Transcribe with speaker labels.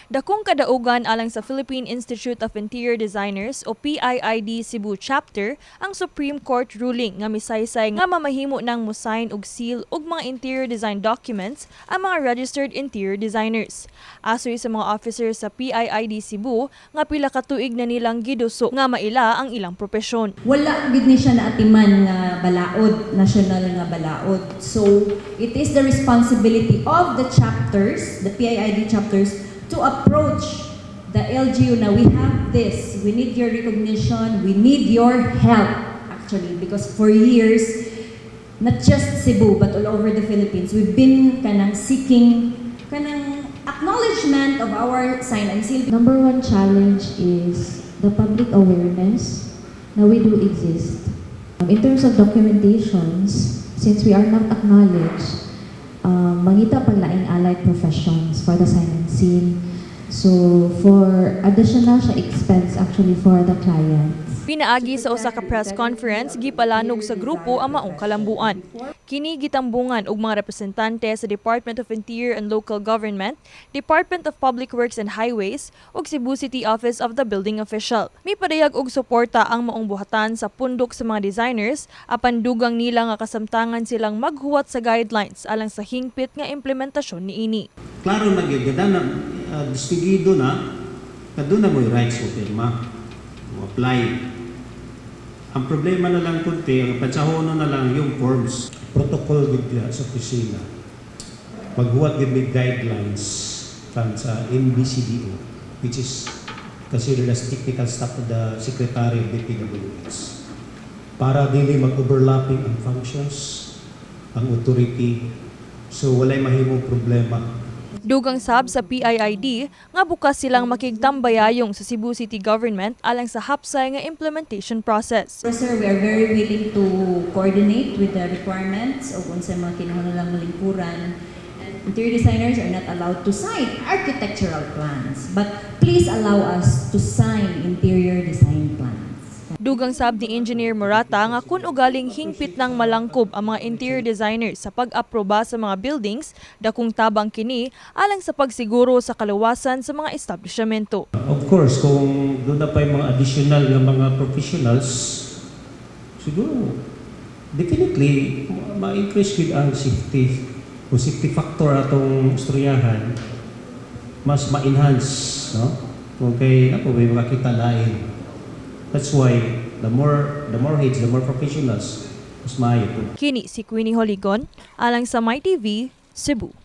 Speaker 1: Dakong kadaugan alang sa Philippine Institute of Interior Designers o PIID Cebu Chapter ang Supreme Court ruling nga misaysay nga mamahimo nang mosign og seal og mga interior design documents ang mga registered interior designers. Asoy sa mga officers sa PIID Cebu nga pila ka tuig na nilang giduso nga maila ang ilang propesyon.
Speaker 2: Wala gid ni siya naatiman nga balaod, national nga balaod. So it is the responsibility of the chapters, the PIID chapters, to approach the LGU na we have this, we need your recognition, we need your help actually, because for years, not just Cebu but all over the Philippines, we've been kanang seeking kanang acknowledgement of our sign and seal.
Speaker 3: Number one challenge is the public awareness na we do exist. In terms of documentations, since we are not acknowledged, mangita pang laing allied professions for the sign and seal. So, for additional siya expense actually for the clients.
Speaker 1: Pinaagi sa usa ka press conference, gipalanog sa grupo ang maong kalambuan. Kini gitambungan og mga representante sa Department of Interior and Local Government, Department of Public Works and Highways, ug Cebu City Office of the Building Official. May padayag og suporta ang maong buhatan sa pundok sa mga designers, apan dugang nila nga kasamtangan silang maghuwat sa guidelines alang sa hingpit nga implementasyon niini.
Speaker 4: Klaro na gyud na distinguido na kaduna mo rights mo pirma mo apply. Ang problema na lang kunti, ang pansahono na lang yung forms. Protocol gid sa opisina. Maghuwat gid may guidelines kan sa NBCDO, which is considered as technical staff of the Secretary of DPWH. Para dili mag-overlapping ang functions, ang authority, so walay mahimong problema.
Speaker 1: Dugang sab sa PIID nga bukas silang makigtambayayong sa Cebu City Government alang sa hapsay nga implementation process.
Speaker 2: So, sir, we are very willing to coordinate with the requirements of unsa mga kinahanglang lingkuran. Interior designers are not allowed to sign architectural plans, but please allow us to sign interior design plans.
Speaker 1: Dugang sab ni Engineer Morata nga kun ugaling hingpit nang malangkob ang mga interior designers sa pag-aproba sa mga buildings, dakong tabang kini alang sa pagsiguro sa kaluwasan sa mga establishmento.
Speaker 4: Of course, kung doon na pa yung mga additional na mga professionals, siguro, definitely, ma-increase with ang safety. Kung safety factor atong istoryahan, mas ma-enhance, no? Kung kay, may makita lain. That's why the more heads, the more professionals, mas maayo po.
Speaker 1: Kini si Queenie Holigon alang sa MyTV, Cebu.